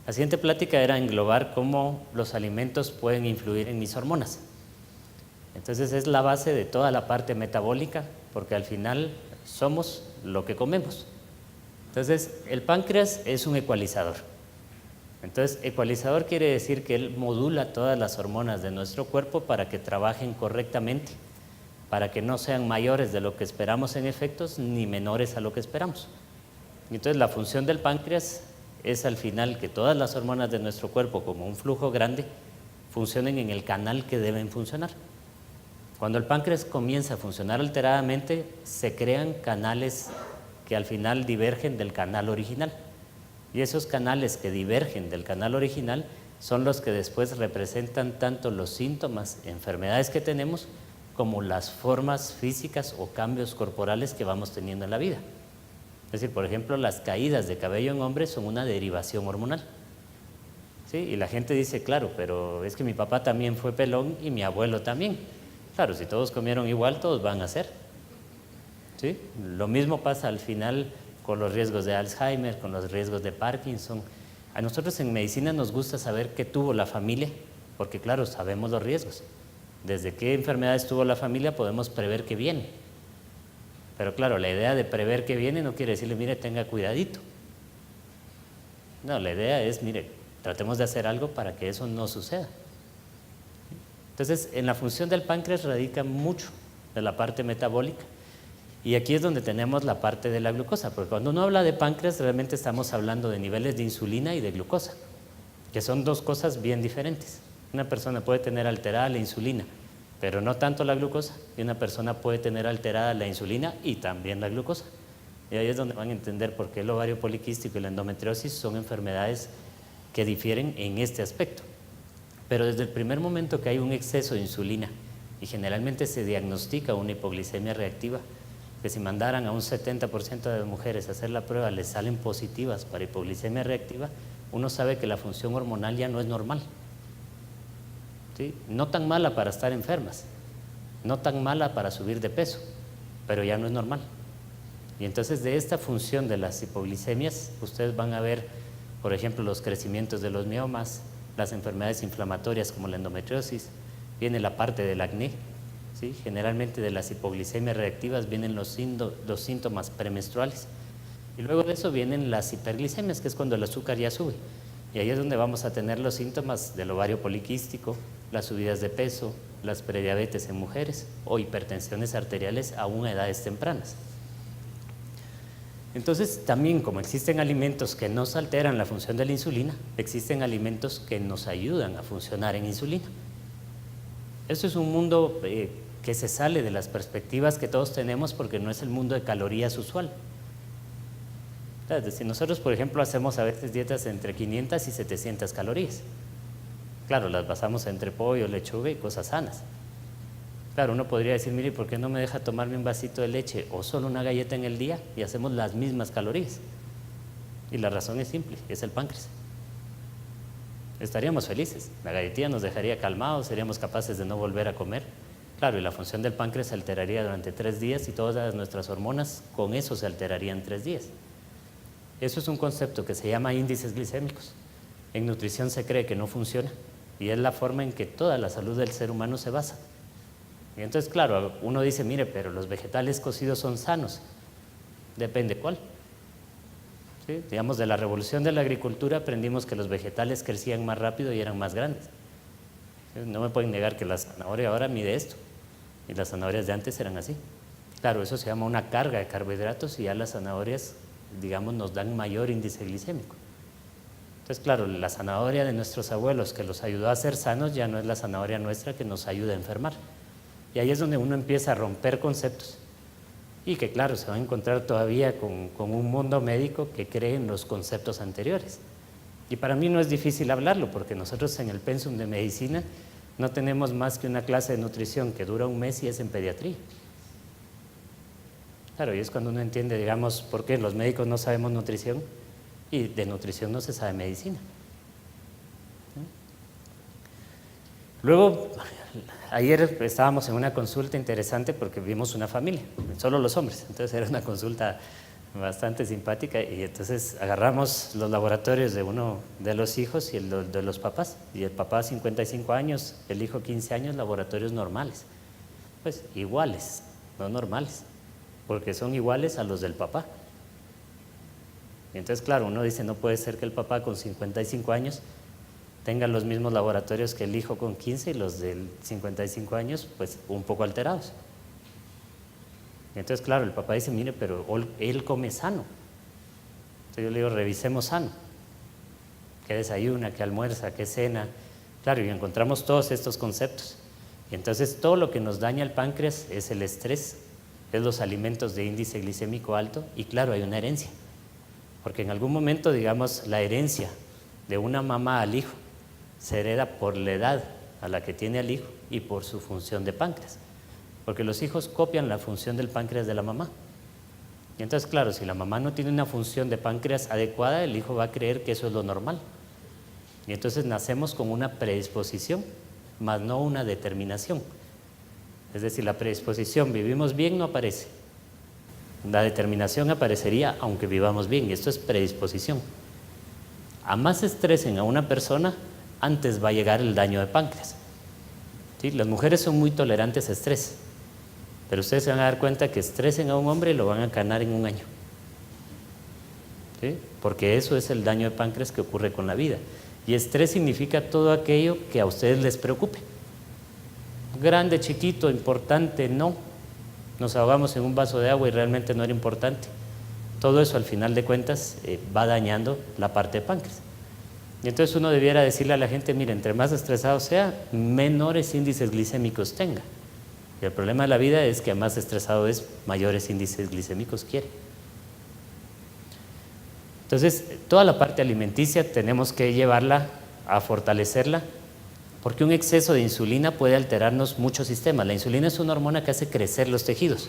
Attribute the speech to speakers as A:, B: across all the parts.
A: La siguiente plática era englobar cómo los alimentos pueden influir en mis hormonas. Entonces es la base de toda la parte metabólica, porque al final somos lo que comemos. Entonces el páncreas es un ecualizador. Entonces ecualizador quiere decir que él modula todas las hormonas de nuestro cuerpo para que trabajen correctamente, para que no sean mayores de lo que esperamos en efectos ni menores a lo que esperamos. Entonces la función del páncreas es al final que todas las hormonas de nuestro cuerpo, como un flujo grande, funcionen en el canal que deben funcionar. Cuando el páncreas comienza a funcionar alteradamente, se crean canales que al final divergen del canal original. Y esos canales que divergen del canal original son los que después representan tanto los síntomas, enfermedades que tenemos, como las formas físicas o cambios corporales que vamos teniendo en la vida. Es decir, por ejemplo, las caídas de cabello en hombres son una derivación hormonal. ¿Sí? Y la gente dice, claro, pero es que mi papá también fue pelón y mi abuelo también. Claro, si todos comieron igual, todos van a ser. ¿Sí? Lo mismo pasa al final con los riesgos de Alzheimer, con los riesgos de Parkinson. A nosotros en medicina nos gusta saber qué tuvo la familia, porque claro, sabemos los riesgos. Desde qué enfermedades tuvo la familia podemos prever qué viene. Pero claro, la idea de prever qué viene no quiere decirle, mire, tenga cuidadito. No, la idea es, mire, tratemos de hacer algo para que eso no suceda. Entonces, en la función del páncreas radica mucho de la parte metabólica. Y aquí es donde tenemos la parte de la glucosa, porque cuando uno habla de páncreas realmente estamos hablando de niveles de insulina y de glucosa, que son dos cosas bien diferentes. Una persona puede tener alterada la insulina, pero no tanto la glucosa, y una persona puede tener alterada la insulina y también la glucosa. Y ahí es donde van a entender por qué el ovario poliquístico y la endometriosis son enfermedades que difieren en este aspecto. Pero desde el primer momento que hay un exceso de insulina, y generalmente se diagnostica una hipoglicemia reactiva, que si mandaran a un 70% de mujeres a hacer la prueba les salen positivas para hipoglicemia reactiva, uno sabe que la función hormonal ya no es normal. ¿Sí? No tan mala para estar enfermas, no tan mala para subir de peso, pero ya no es normal. Y entonces de esta función de las hipoglicemias, ustedes van a ver, por ejemplo, los crecimientos de los miomas, las enfermedades inflamatorias como la endometriosis, viene la parte del acné. ¿Sí? Generalmente de las hipoglicemias reactivas vienen los síntomas premenstruales. Y luego de eso vienen las hiperglicemias, que es cuando el azúcar ya sube. Y ahí es donde vamos a tener los síntomas del ovario poliquístico, las subidas de peso, las prediabetes en mujeres o hipertensiones arteriales aún a edades tempranas. Entonces, también como existen alimentos que nos alteran la función de la insulina, existen alimentos que nos ayudan a funcionar en insulina. Esto es un mundo que se sale de las perspectivas que todos tenemos porque no es el mundo de calorías usual. Es decir, nosotros, por ejemplo, hacemos a veces dietas entre 500 y 700 calorías. Claro, las basamos entre pollo, lechuga y cosas sanas. Claro, uno podría decir, mire, ¿por qué no me deja tomarme un vasito de leche o solo una galleta en el día y hacemos las mismas calorías? Y la razón es simple, es el páncreas. Estaríamos felices, la galletilla nos dejaría calmados, seríamos capaces de no volver a comer. Claro, y la función del páncreas se alteraría durante 3 días y todas nuestras hormonas con eso se alterarían 3 días. Eso es un concepto que se llama índices glicémicos. En nutrición se cree que no funciona y es la forma en que toda la salud del ser humano se basa. Y entonces, claro, uno dice, mire, pero los vegetales cocidos son sanos. Depende cuál. ¿Sí? Digamos, de la revolución de la agricultura aprendimos que los vegetales crecían más rápido y eran más grandes. ¿Sí? No me pueden negar que la zanahoria ahora mide esto y las zanahorias de antes eran así. Claro, eso se llama una carga de carbohidratos y ya las zanahorias, digamos, nos dan mayor índice glicémico. Entonces, claro, la zanahoria de nuestros abuelos que los ayudó a ser sanos ya no es la zanahoria nuestra que nos ayuda a enfermar. Y ahí es donde uno empieza a romper conceptos y que claro, se va a encontrar todavía con un mundo médico que cree en los conceptos anteriores. Y para mí no es difícil hablarlo porque nosotros en el pensum de medicina no tenemos más que una clase de nutrición que dura un mes y es en pediatría. Claro, y es cuando uno entiende, digamos, por qué los médicos no sabemos nutrición y de nutrición no se sabe medicina. Luego, ayer estábamos en una consulta interesante porque vimos una familia, solo los hombres, entonces era una consulta bastante simpática, y entonces agarramos los laboratorios de uno de los hijos y el de los papás, y el papá 55 años, el hijo 15 años, laboratorios normales, pues iguales, no normales, porque son iguales a los del papá. Y entonces, claro, uno dice, no puede ser que el papá con 55 años tenga los mismos laboratorios que el hijo con 15 y los del 55 años, pues un poco alterados. Y entonces, claro, el papá dice, mire, pero él come sano. Entonces yo le digo, revisemos sano. ¿Qué desayuna, qué almuerza, qué cena? Claro, y encontramos todos estos conceptos. Y entonces todo lo que nos daña el páncreas es el estrés, es los alimentos de índice glicémico alto, y claro, hay una herencia. Porque en algún momento, digamos, la herencia de una mamá al hijo se hereda por la edad a la que tiene al hijo y por su función de páncreas. Porque los hijos copian la función del páncreas de la mamá. Y entonces, claro, si la mamá no tiene una función de páncreas adecuada, el hijo va a creer que eso es lo normal. Y entonces nacemos con una predisposición, más no una determinación. Es decir, la predisposición, vivimos bien, no aparece. La determinación aparecería aunque vivamos bien, y esto es predisposición. A más estresen a una persona, antes va a llegar el daño de páncreas. ¿Sí? Las mujeres son muy tolerantes a estrés, pero ustedes se van a dar cuenta que estresen a un hombre y lo van a canar en un año. ¿Sí? Porque eso es el daño de páncreas que ocurre con la vida. Y estrés significa todo aquello que a ustedes les preocupe. Grande, chiquito, importante, no. Nos ahogamos en un vaso de agua y realmente no era importante. Todo eso al final de cuentas va dañando la parte de páncreas. Y entonces uno debiera decirle a la gente, mire, entre más estresado sea, menores índices glicémicos tenga. Y el problema de la vida es que a más estresado es, mayores índices glicémicos quiere. Entonces, toda la parte alimenticia tenemos que llevarla a fortalecerla, porque un exceso de insulina puede alterarnos muchos sistemas. La insulina es una hormona que hace crecer los tejidos.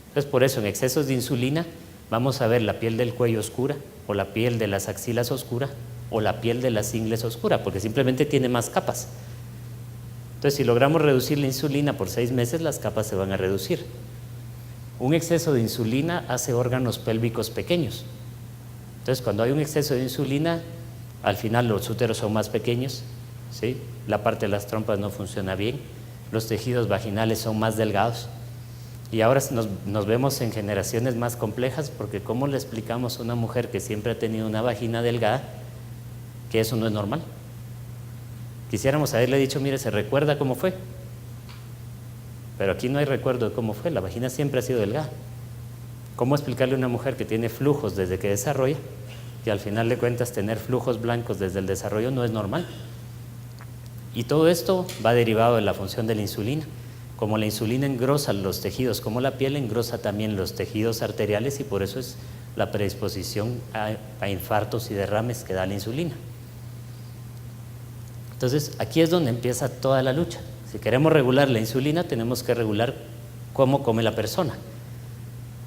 A: Entonces, por eso, en excesos de insulina, vamos a ver la piel del cuello oscura, o la piel de las axilas oscura, o la piel de las ingles oscura, porque simplemente tiene más capas. Entonces, si logramos reducir la insulina por 6 meses, las capas se van a reducir. Un exceso de insulina hace órganos pélvicos pequeños. Entonces, cuando hay un exceso de insulina, al final los úteros son más pequeños, ¿sí? La parte de las trompas no funciona bien, los tejidos vaginales son más delgados. Y ahora nos vemos en generaciones más complejas, porque ¿cómo le explicamos a una mujer que siempre ha tenido una vagina delgada que eso no es normal? Quisiéramos haberle dicho, mire, ¿se recuerda cómo fue? Pero aquí no hay recuerdo de cómo fue, la vagina siempre ha sido delgada. ¿Cómo explicarle a una mujer que tiene flujos desde que desarrolla, que al final de cuentas tener flujos blancos desde el desarrollo no es normal? Y todo esto va derivado de la función de la insulina. Como la insulina engrosa los tejidos, como la piel engrosa también los tejidos arteriales, y por eso es la predisposición a infartos y derrames que da la insulina. Entonces, aquí es donde empieza toda la lucha. Si queremos regular la insulina, tenemos que regular cómo come la persona.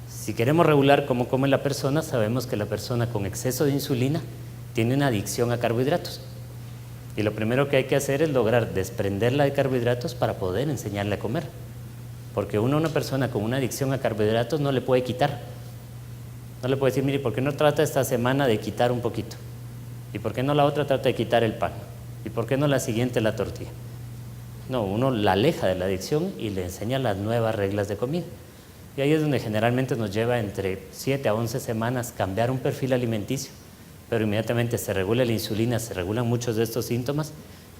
A: Si queremos regular cómo come la persona, sabemos que la persona con exceso de insulina tiene una adicción a carbohidratos. Y lo primero que hay que hacer es lograr desprenderla de carbohidratos para poder enseñarle a comer. Porque una persona con una adicción a carbohidratos no le puede quitar. No le puede decir, mire, ¿por qué no trata esta semana de quitar un poquito? ¿Y por qué no la otra trata de quitar el pan? ¿Y por qué no la siguiente la tortilla? No, uno la aleja de la adicción y le enseña las nuevas reglas de comida. Y ahí es donde generalmente nos lleva entre 7 a 11 semanas cambiar un perfil alimenticio, pero inmediatamente se regula la insulina, se regulan muchos de estos síntomas,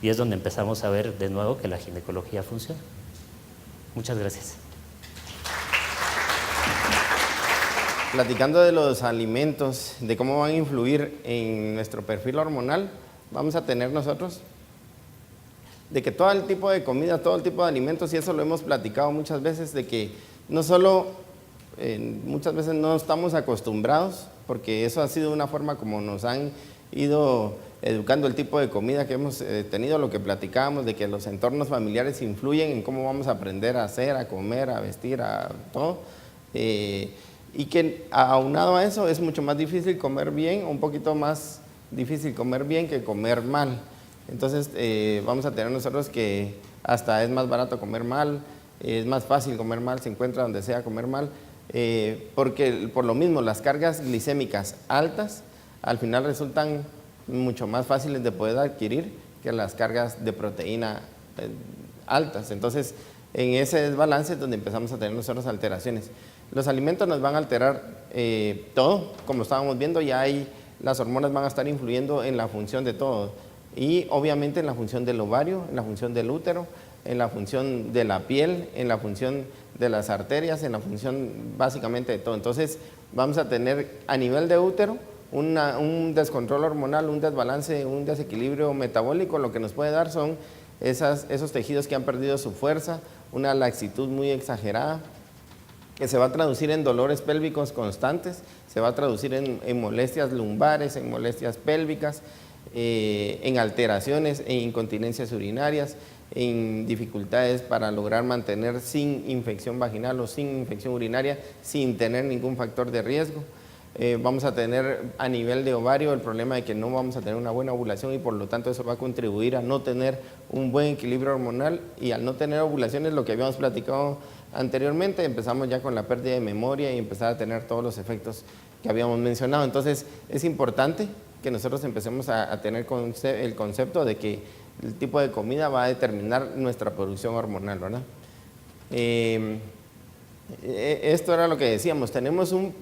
A: y es donde empezamos a ver de nuevo que la ginecología funciona. Muchas gracias.
B: Platicando de los alimentos, de cómo van a influir en nuestro perfil hormonal, vamos a tener nosotros de que todo el tipo de comida, todo el tipo de alimentos, y eso lo hemos platicado muchas veces, de que no solo, muchas veces no estamos acostumbrados, porque eso ha sido una forma como nos han ido educando el tipo de comida que hemos tenido, lo que platicábamos, de que los entornos familiares influyen en cómo vamos a aprender a hacer, a comer, a vestir, a todo. Y que aunado a eso es mucho más difícil comer bien, un poquito más difícil comer bien que comer mal. Entonces vamos a tener nosotros que hasta es más barato comer mal, es más fácil comer mal, se encuentra donde sea comer mal. porque por lo mismo las cargas glicémicas altas al final resultan mucho más fáciles de poder adquirir que las cargas de proteína altas. Entonces, en ese desbalance es donde empezamos a tener nosotros alteraciones. Los alimentos nos van a alterar todo, como estábamos viendo, las hormonas van a estar influyendo en la función de todo y obviamente en la función del ovario, en la función del útero, en la función de la piel, en la función de las arterias, en la función básicamente de todo. Entonces vamos a tener a nivel de útero un descontrol hormonal, un desbalance, un desequilibrio metabólico. Lo que nos puede dar son esos tejidos que han perdido su fuerza, una laxitud muy exagerada, que se va a traducir en dolores pélvicos constantes, se va a traducir en molestias lumbares, en molestias pélvicas, en alteraciones, en incontinencias urinarias, en dificultades para lograr mantener sin infección vaginal o sin infección urinaria, sin tener ningún factor de riesgo. Vamos a tener a nivel de ovario el problema de que no vamos a tener una buena ovulación y por lo tanto eso va a contribuir a no tener un buen equilibrio hormonal, y al no tener ovulaciones, lo que habíamos platicado anteriormente, empezamos ya con la pérdida de memoria y empezar a tener todos los efectos que habíamos mencionado. Entonces es importante que nosotros empecemos a tener el concepto de que el tipo de comida va a determinar nuestra producción hormonal, ¿verdad? Esto era lo que decíamos, tenemos un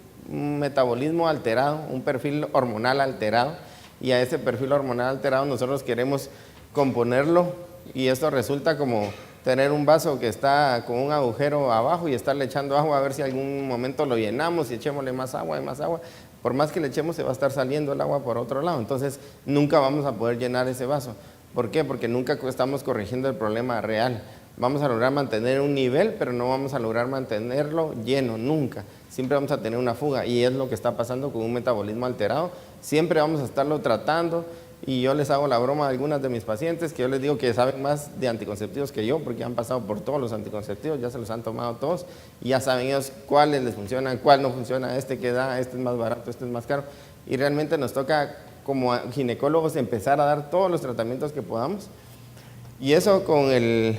B: metabolismo alterado, un perfil hormonal alterado, y a ese perfil hormonal alterado nosotros queremos componerlo, y esto resulta como tener un vaso que está con un agujero abajo y estarle echando agua a ver si algún momento lo llenamos y echémosle más agua y más agua. Por más que le echemos se va a estar saliendo el agua por otro lado, entonces nunca vamos a poder llenar ese vaso. ¿Por qué? Porque nunca estamos corrigiendo el problema real. Vamos a lograr mantener un nivel, pero no vamos a lograr mantenerlo lleno, nunca. Siempre vamos a tener una fuga, y es lo que está pasando con un metabolismo alterado. Siempre vamos a estarlo tratando, y yo les hago la broma a algunas de mis pacientes que yo les digo que saben más de anticonceptivos que yo, porque han pasado por todos los anticonceptivos, ya se los han tomado todos, y ya saben ellos cuáles les funcionan, cuál no funciona, este que da, este es más barato, este es más caro, y realmente nos toca como ginecólogos empezar a dar todos los tratamientos que podamos. Y eso con el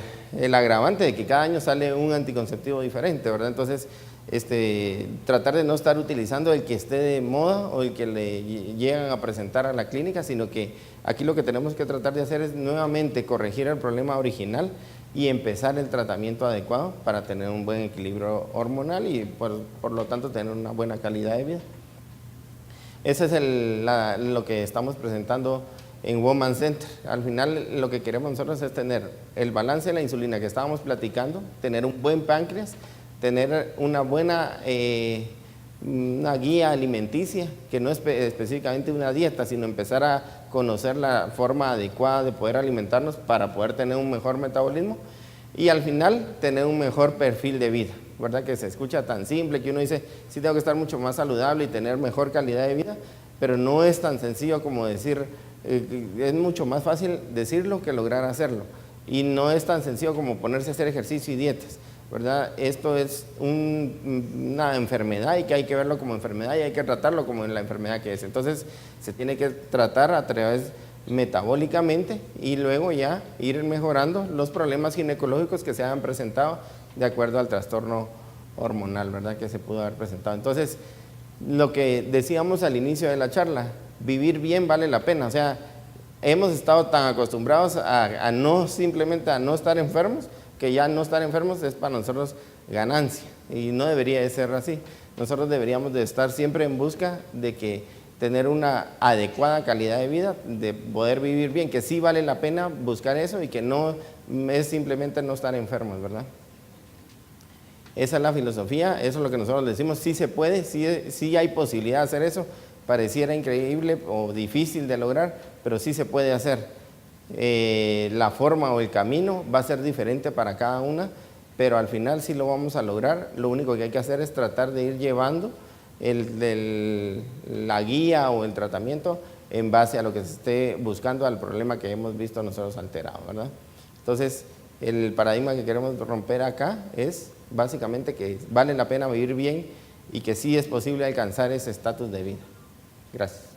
B: agravante de que cada año sale un anticonceptivo diferente, ¿verdad? Entonces, tratar de no estar utilizando el que esté de moda o el que le llegan a presentar a la clínica, sino que aquí lo que tenemos que tratar de hacer es nuevamente corregir el problema original y empezar el tratamiento adecuado para tener un buen equilibrio hormonal y por lo tanto tener una buena calidad de vida. Ese es lo que estamos presentando en Woman Center. Al final lo que queremos nosotros es tener el balance de la insulina que estábamos platicando, tener un buen páncreas, tener una buena una guía alimenticia, que no es específicamente una dieta, sino empezar a conocer la forma adecuada de poder alimentarnos para poder tener un mejor metabolismo y al final tener un mejor perfil de vida, ¿verdad? Que se escucha tan simple que uno dice, sí tengo que estar mucho más saludable y tener mejor calidad de vida, pero no es tan sencillo como decir, es mucho más fácil decirlo que lograr hacerlo, y no es tan sencillo como ponerse a hacer ejercicio y dietas, ¿verdad? Esto es una enfermedad y que hay que verlo como enfermedad y hay que tratarlo como la enfermedad que es. Entonces se tiene que tratar a través metabólicamente y luego ya ir mejorando los problemas ginecológicos que se hayan presentado de acuerdo al trastorno hormonal, ¿verdad? Que se pudo haber presentado. Entonces, lo que decíamos al inicio de la charla, vivir bien vale la pena. O sea, hemos estado tan acostumbrados a no simplemente a no estar enfermos, que ya no estar enfermos es para nosotros ganancia, y no debería de ser así. Nosotros deberíamos de estar siempre en busca de que tener una adecuada calidad de vida, de poder vivir bien, que sí vale la pena buscar eso y que no es simplemente no estar enfermos, ¿verdad? Esa es la filosofía, eso es lo que nosotros decimos, sí se puede, sí hay posibilidad de hacer eso, pareciera increíble o difícil de lograr, pero sí se puede hacer. La forma o el camino va a ser diferente para cada una, pero al final sí lo vamos a lograr. Lo único que hay que hacer es tratar de ir llevando la guía o el tratamiento en base a lo que se esté buscando, al problema que hemos visto nosotros alterado, ¿verdad? Entonces, el paradigma que queremos romper acá es básicamente que vale la pena vivir bien y que sí es posible alcanzar ese estatus de vida. Gracias.